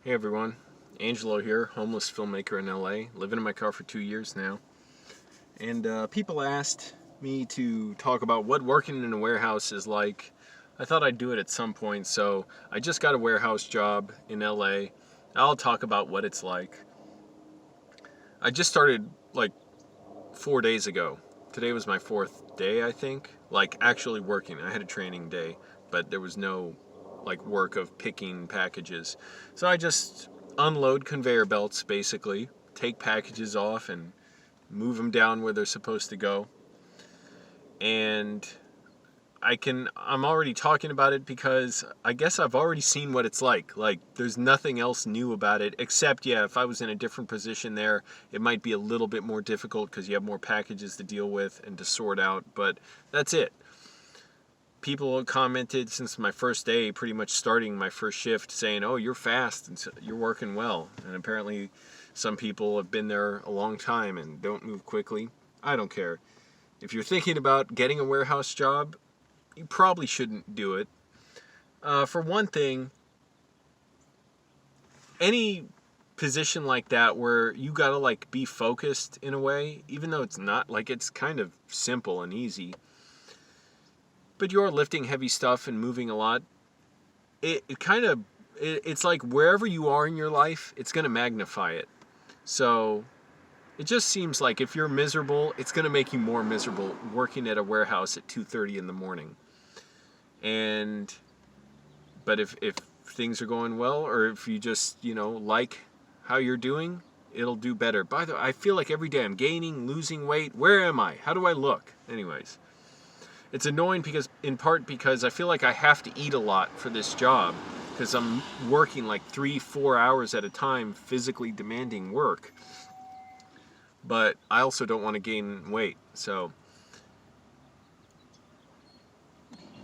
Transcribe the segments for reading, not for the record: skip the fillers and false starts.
Hey everyone, Angelo here, homeless filmmaker in LA, living in my car for 2 years now. And people asked me to talk about what working in a warehouse is like. I thought I'd do it at some point, so I just got a warehouse job in LA. I'll talk about what it's like. I just started like 4 days ago. Today was my fourth day, I think. Like actually working. I had a training day, but there was no like work of picking packages. So I just unload conveyor belts basically, take packages off and move them down where they're supposed to go. And I'm already talking about it because I guess I've already seen what it's like. Like there's nothing else new about it except if I was in a different position there, it might be a little bit more difficult because you have more packages to deal with and to sort out, but that's it. People commented since my first day, pretty much starting my first shift, saying, "Oh, you're fast and you're working well." And apparently some people have been there a long time and don't move quickly. I don't care. If you're thinking about getting a warehouse job, you probably shouldn't do it. For one thing, any position like that where you gotta like be focused in a way, even though it's not, like, it's kind of simple and easy, but you're lifting heavy stuff and moving a lot, it's like wherever you are in your life, it's gonna magnify it. So it just seems like if you're miserable, it's gonna make you more miserable working at a warehouse at 2:30 in the morning. But if things are going well, or if you just, like how you're doing, it'll do better. By the way, I feel like every day I'm gaining, losing weight. Where am I? How do I look? Anyways, it's annoying in part because I feel like I have to eat a lot for this job because I'm working like 3-4 hours at a time, physically demanding work. But I also don't want to gain weight, so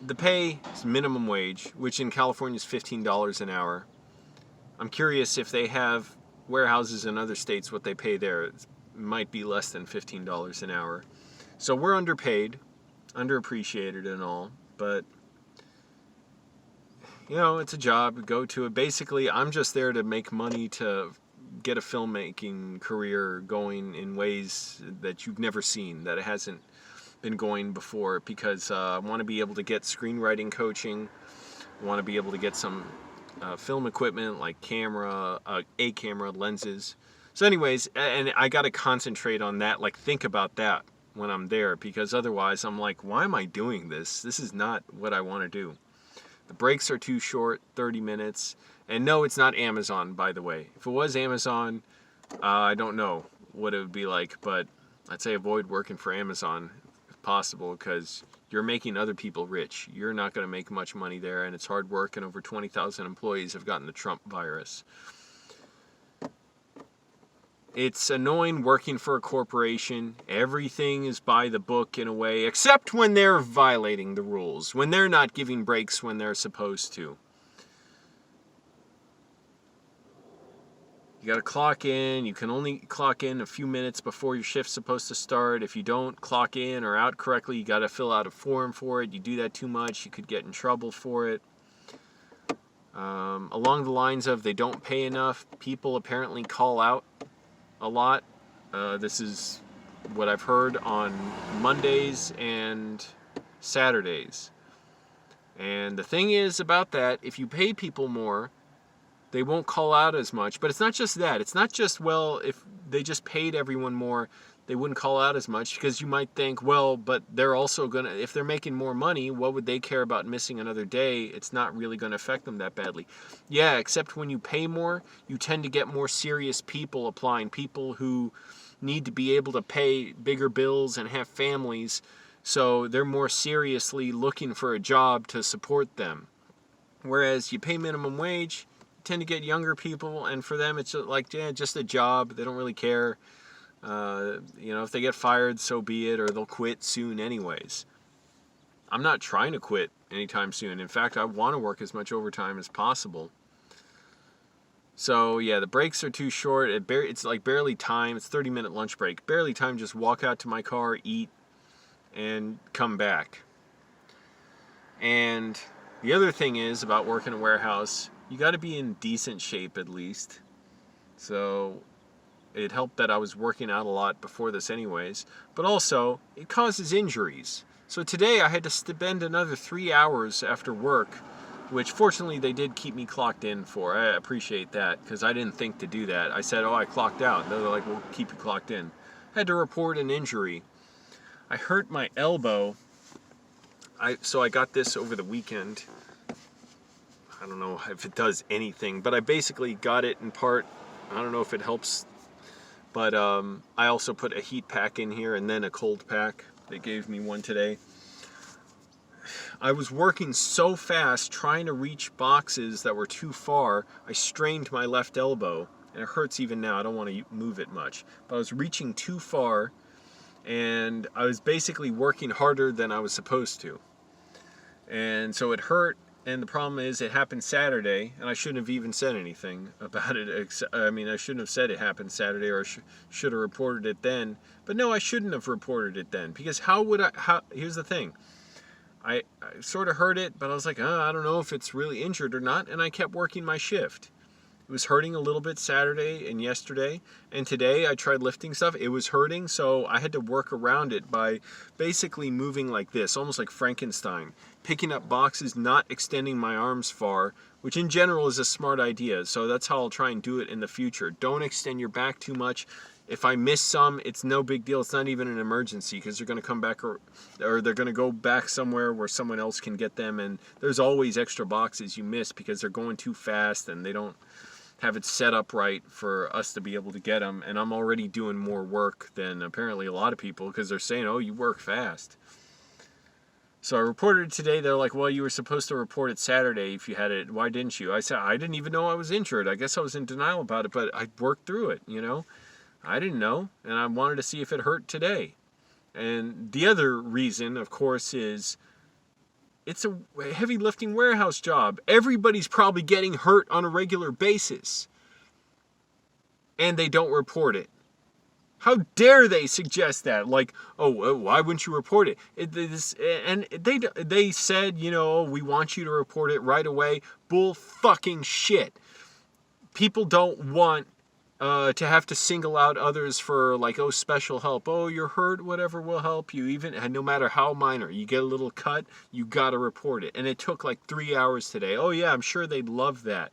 the pay is minimum wage, which in California is $15 an hour. I'm curious if they have warehouses in other states, what they pay there. It might be less than $15 an hour. So we're underpaid, underappreciated and all, but it's a job. Go to it. Basically, I'm just there to make money to get a filmmaking career going in ways that you've never seen, that it hasn't been going before, because I want to be able to get screenwriting coaching. I want to be able to get some film equipment like a camera, lenses. So anyways, and I got to concentrate on that, like think about that when I'm there, because otherwise I'm like, why am I doing this? This is not what I want to do. The breaks are too short, 30 minutes. And no, it's not Amazon, by the way. If it was Amazon, I don't know what it would be like, but I'd say avoid working for Amazon if possible, because you're making other people rich. You're not going to make much money there, and it's hard work, and over 20,000 employees have gotten the Trump virus. It's annoying working for a corporation. Everything is by the book in a way, except when they're violating the rules, when they're not giving breaks when they're supposed to. You got to clock in. You can only clock in a few minutes before your shift's supposed to start. If you don't clock in or out correctly, you got to fill out a form for it. You do that too much, you could get in trouble for it. Along the lines of they don't pay enough, people apparently call out a lot. This is what I've heard on Mondays and Saturdays. And the thing is about that, if you pay people more, they won't call out as much. But it's not just that. It's not just, if they just paid everyone more, they wouldn't call out as much, because you might think, but they're also going to, if they're making more money, what would they care about missing another day? It's not really going to affect them that badly. Yeah, except when you pay more, you tend to get more serious people applying, people who need to be able to pay bigger bills and have families, so they're more seriously looking for a job to support them. Whereas you pay minimum wage, you tend to get younger people, and for them it's just a job. They don't really care. If they get fired, so be it, or they'll quit soon anyways. I'm not trying to quit anytime soon. In fact, I want to work as much overtime as possible. So yeah, the breaks are too short. It's like barely time. It's 30-minute lunch break. Barely time to just walk out to my car, eat, and come back. And the other thing is about working in a warehouse, you got to be in decent shape at least. So it helped that I was working out a lot before this anyways, but also it causes injuries. So today I had to spend another 3 hours after work, which fortunately they did keep me clocked in for. I appreciate that, because I didn't think to do that. I said, oh, I clocked out. They're like, we'll keep you clocked in. I had to report an injury. I hurt my elbow. So I got this over the weekend. I don't know if it does anything, but I basically got it in part. I don't know if it helps, but I also put a heat pack in here and then a cold pack. They gave me one today. I was working so fast trying to reach boxes that were too far, I strained my left elbow, and it hurts even now. I don't want to move it much, but I was reaching too far, and I was basically working harder than I was supposed to. And so it hurt, and the problem is it happened Saturday, and I shouldn't have even said anything about it. I mean, I shouldn't have said it happened Saturday, or should have reported it then. But no, I shouldn't have reported it then, because here's the thing. I sort of heard it, but I was like, I don't know if it's really injured or not, and I kept working my shift. It was hurting a little bit Saturday and yesterday, and today I tried lifting stuff. It was hurting, so I had to work around it by basically moving like this, almost like Frankenstein, picking up boxes, not extending my arms far, which in general is a smart idea, so that's how I'll try and do it in the future. Don't extend your back too much. If I miss some, it's no big deal. It's not even an emergency, because they're going to come back or they're going to go back somewhere where someone else can get them, and there's always extra boxes you miss because they're going too fast and they don't have it set up right for us to be able to get them. And I'm already doing more work than apparently a lot of people, because they're saying, oh, you work fast. So I reported it today. They're like, well, you were supposed to report it Saturday if you had it. Why didn't you? I said, I didn't even know I was injured. I guess I was in denial about it, but I worked through it, you know. I didn't know, and I wanted to see if it hurt today. And the other reason, of course, is it's a heavy lifting warehouse job. Everybody's probably getting hurt on a regular basis, and they don't report it. How dare they suggest that? Like, oh, why wouldn't you report it? And they said, you know, we want you to report it right away. Bull fucking shit. People don't want to have to single out others for, like, oh, special help. Oh, you're hurt, whatever will help you. Even, and no matter how minor, you get a little cut, you gotta report it. And it took like 3 hours today. Oh yeah, I'm sure they'd love that.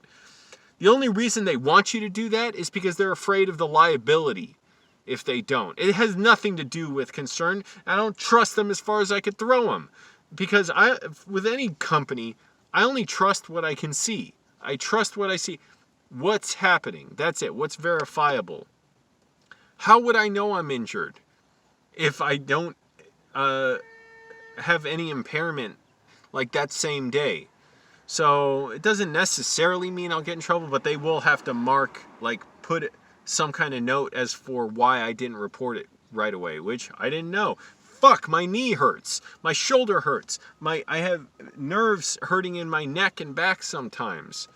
The only reason they want you to do that is because they're afraid of the liability if they don't. It has nothing to do with concern. I don't trust them as far as I could throw them. Because with any company, I only trust what I can see. I trust what I see. What's happening? That's it. What's verifiable? How would I know I'm injured if I don't have any impairment like that same day? So it doesn't necessarily mean I'll get in trouble, but they will have to mark, like, put some kind of note as for why I didn't report it right away, which I didn't know. Fuck, my knee hurts. My shoulder hurts. I have nerves hurting in my neck and back sometimes.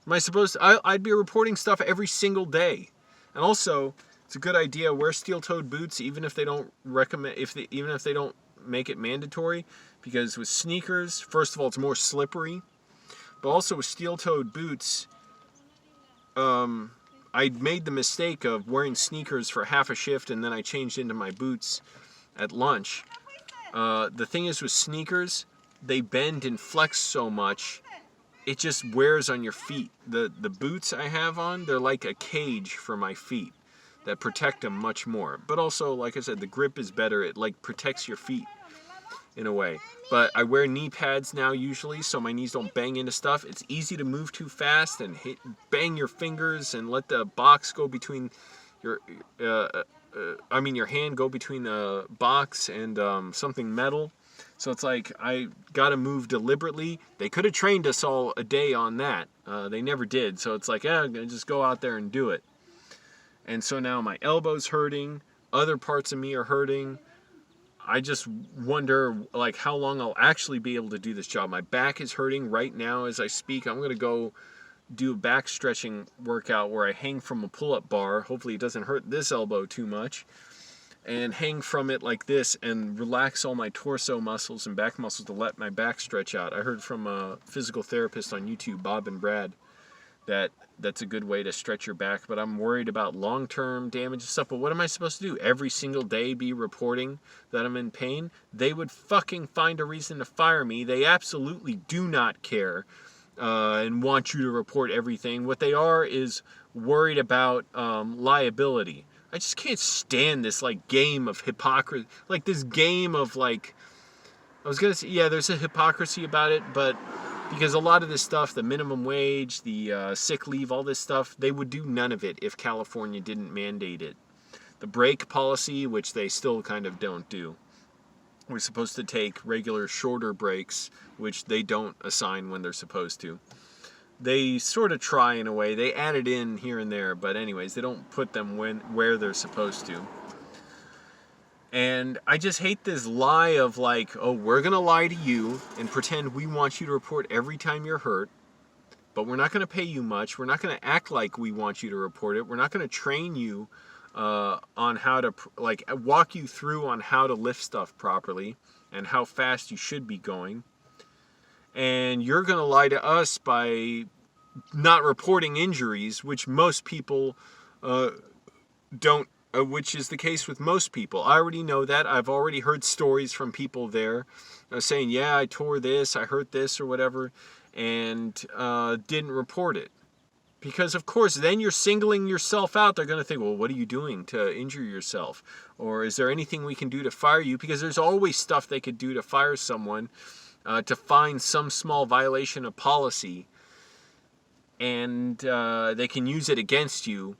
Am I supposed to? I'd be reporting stuff every single day. And also, it's a good idea, wear steel-toed boots even if they don't recommend, even if they don't make it mandatory, because with sneakers, first of all, it's more slippery, but also with steel-toed boots, I made the mistake of wearing sneakers for half a shift and then I changed into my boots at lunch. The thing is with sneakers, they bend and flex so much, it just wears on your feet. The boots I have on, they're like a cage for my feet that protect them much more. But also, like I said, the grip is better. It like protects your feet in a way. But I wear knee pads now usually, so my knees don't bang into stuff. It's easy to move too fast and bang your fingers and let the box go between your, your hand go between the box and something metal. So it's like, I gotta move deliberately. They could have trained us all a day on that. They never did. So it's like, I'm gonna just go out there and do it. And so now my elbow's hurting. Other parts of me are hurting. I just wonder, like, how long I'll actually be able to do this job. My back is hurting right now as I speak. I'm gonna go do a back stretching workout where I hang from a pull-up bar. Hopefully it doesn't hurt this elbow too much. And hang from it like this and relax all my torso muscles and back muscles to let my back stretch out. I heard from a physical therapist on YouTube, Bob and Brad, that's a good way to stretch your back, but I'm worried about long-term damage and stuff. But what am I supposed to do? Every single day be reporting that I'm in pain? They would fucking find a reason to fire me. They absolutely do not care and want you to report everything. What they are is worried about liability. I just can't stand this like game of hypocrisy, like this game of like, I was gonna say, yeah, there's a hypocrisy about it, but because a lot of this stuff, the minimum wage, the sick leave, all this stuff, they would do none of it if California didn't mandate it. The break policy, which they still kind of don't do. We're supposed to take regular shorter breaks, which they don't assign when they're supposed to. They sort of try in a way. They add it in here and there, but anyways, they don't put them where they're supposed to. And I just hate this lie of like, oh, we're going to lie to you and pretend we want you to report every time you're hurt, but we're not going to pay you much. We're not going to act like we want you to report it. We're not going to train you on how to, like, walk you through on how to lift stuff properly and how fast you should be going. And you're going to lie to us by not reporting injuries, which most people don't. Which is the case with most people. I already know that. I've already heard stories from people there saying, yeah, I tore this, I hurt this or whatever, and didn't report it. Because, of course, then you're singling yourself out. They're going to think, well, what are you doing to injure yourself? Or is there anything we can do to fire you? Because there's always stuff they could do to fire someone, to find some small violation of policy, and they can use it against you.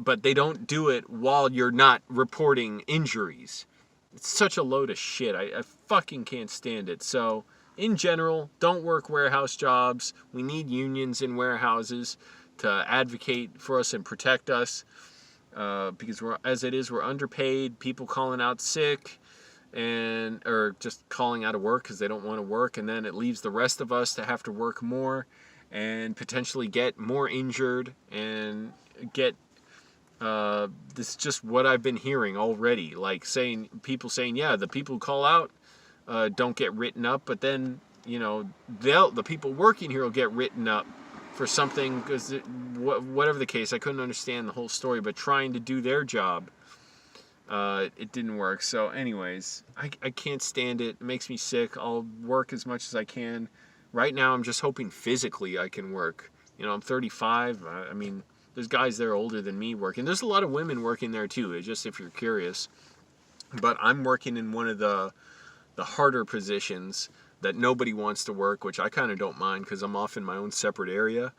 But they don't do it while you're not reporting injuries. It's such a load of shit. I fucking can't stand it. So, in general, don't work warehouse jobs. We need unions in warehouses to advocate for us and protect us. Because as it is, we're underpaid. People calling out sick or just calling out of work because they don't want to work. And then it leaves the rest of us to have to work more and potentially get more injured and get... this is just what I've been hearing already. Like people saying, yeah, the people who call out don't get written up, but then, you know, the people working here will get written up for something because whatever the case, I couldn't understand the whole story, but trying to do their job, it didn't work. So anyways, I can't stand it. It makes me sick. I'll work as much as I can. Right now, I'm just hoping physically I can work. You know, I'm 35. I mean... There's guys there older than me working. There's a lot of women working there too, it's just if you're curious. But I'm working in one of the harder positions that nobody wants to work, which I kind of don't mind because I'm off in my own separate area.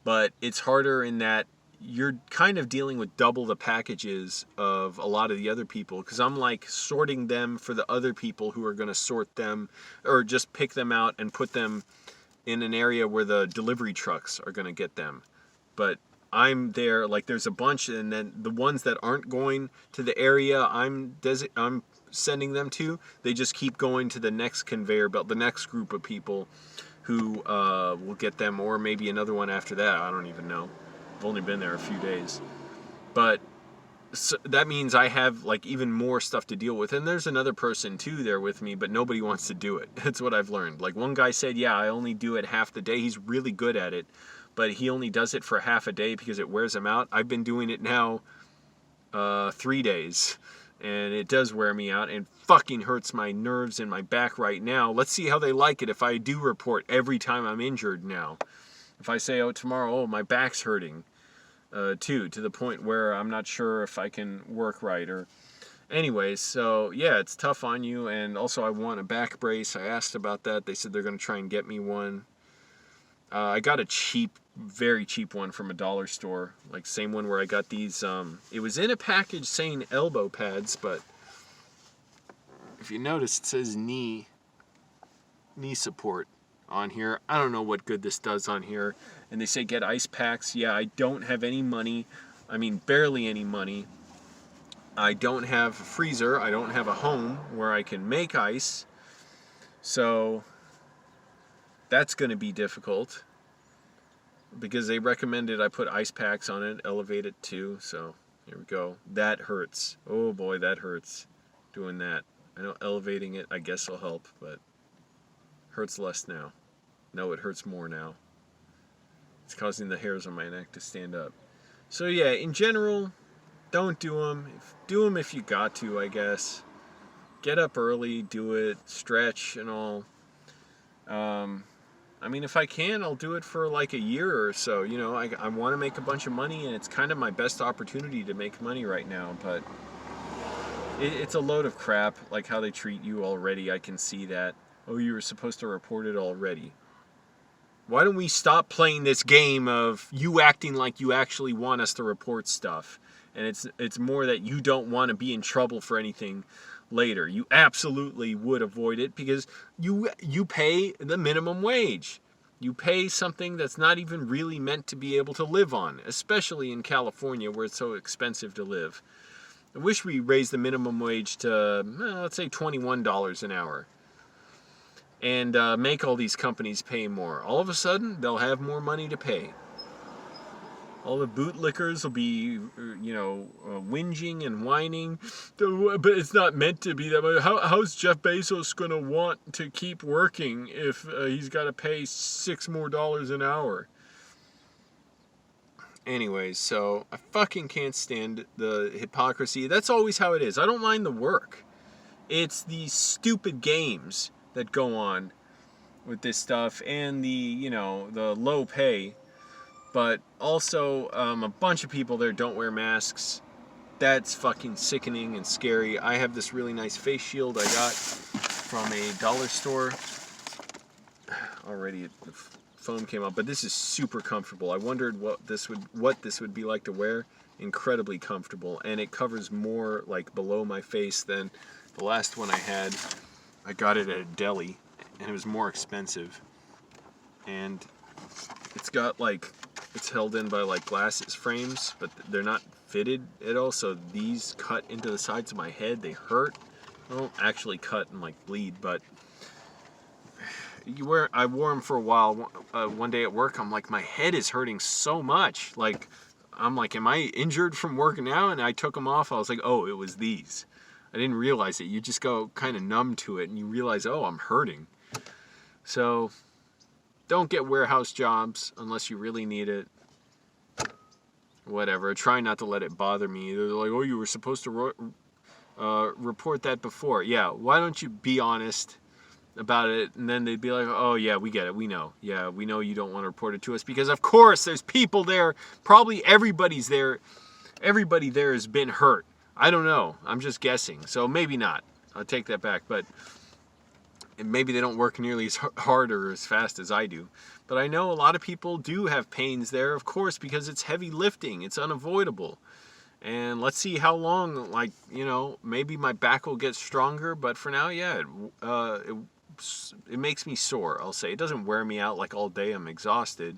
But it's harder in that you're kind of dealing with double the packages of a lot of the other people because I'm like sorting them for the other people who are going to sort them or just pick them out and put them in an area where the delivery trucks are going to get them. But I'm there, like there's a bunch, and then the ones that aren't going to the area I'm sending them to, they just keep going to the next conveyor belt, the next group of people who will get them, or maybe another one after that. I don't even know. I've only been there a few days. But so that means I have like even more stuff to deal with. And there's another person too there with me, but nobody wants to do it. That's what I've learned. Like one guy said, yeah, I only do it half the day. He's really good at it. But he only does it for half a day because it wears him out. I've been doing it now 3 days, and it does wear me out and fucking hurts my nerves in my back right now. Let's see how they like it if I do report every time I'm injured now. If I say, oh, tomorrow, oh, my back's hurting too, to the point where I'm not sure if I can work right. Or, anyways, so yeah, it's tough on you. And also I want a back brace. I asked about that. They said they're going to try and get me one. I got a cheap, very cheap one from a dollar store, like same one where I got these. It was in a package saying elbow pads, but if you notice, it says knee support on here. I don't know what good this does on here. And they say get ice packs. Yeah, I don't have any money. I mean, barely any money. I don't have a freezer. I don't have a home where I can make ice. So that's going to be difficult because they recommended I put ice packs on it, elevate it too. So here we go. That hurts. Oh boy, that hurts doing that. I know elevating it, I guess will help, but hurts less now. No, it hurts more now. It's causing the hairs on my neck to stand up. So yeah, in general, don't do them. Do them if you got to, I guess. Get up early, do it, stretch and all. I mean, if I can, I'll do it for like a year or so. You know, I want to make a bunch of money, and it's kind of my best opportunity to make money right now. But it's a load of crap, like how they treat you already. I can see that. Oh, you were supposed to report it already. Why don't we stop playing this game of you acting like you actually want us to report stuff? And it's more that you don't want to be in trouble for anything later. You absolutely would avoid it because you pay the minimum wage. You pay something that's not even really meant to be able to live on, especially in California where it's so expensive to live. I wish we raised the minimum wage to, let's say, $21 an hour. And make all these companies pay more. All of a sudden, they'll have more money to pay. All the bootlickers will be, whinging and whining. But it's not meant to be that way. How's Jeff Bezos going to want to keep working if he's got to pay $6 more an hour? Anyways, so I fucking can't stand the hypocrisy. That's always how it is. I don't mind the work. It's these stupid games that go on with this stuff and the low pay. But also a bunch of people there don't wear masks. That's fucking sickening and scary. I have this really nice face shield I got from a dollar store. Already the foam came out, but this is super comfortable. I wondered what this would be like to wear. Incredibly comfortable, and it covers more like below my face than the last one I had. I got it at a deli, and it was more expensive. And it's got it's held in by like glasses frames, but they're not fitted at all. So these cut into the sides of my head. They hurt. They don't actually cut and like bleed, but I wore them for a while. One day at work, I'm like, my head is hurting so much. Like, I'm like, am I injured from working out? And I took them off. I was like, oh, it was these. I didn't realize it. You just go kind of numb to it, and you realize, oh, I'm hurting. So don't get warehouse jobs unless you really need it. Whatever. Try not to let it bother me. They're like, oh, you were supposed to report that before. Yeah, why don't you be honest about it? And then they'd be like, oh, yeah, we get it. We know. Yeah, we know you don't want to report it to us because, of course, there's people there. Probably everybody's there. Everybody there has been hurt. I don't know. I'm just guessing. So maybe not. I'll take that back. But maybe they don't work nearly as hard or as fast as I do. But I know a lot of people do have pains there, of course, because it's heavy lifting. It's unavoidable. And let's see how long, maybe my back will get stronger. But for now, yeah, it makes me sore, I'll say. It doesn't wear me out like all day. I'm exhausted.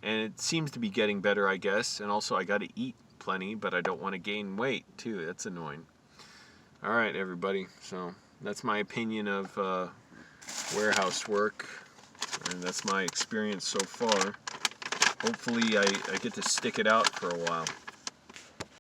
And it seems to be getting better, I guess. And also I got to eat plenty, but I don't want to gain weight, too. That's annoying. All right, everybody. So that's my opinion of warehouse work. And that's my experience so far. Hopefully I get to stick it out for a while.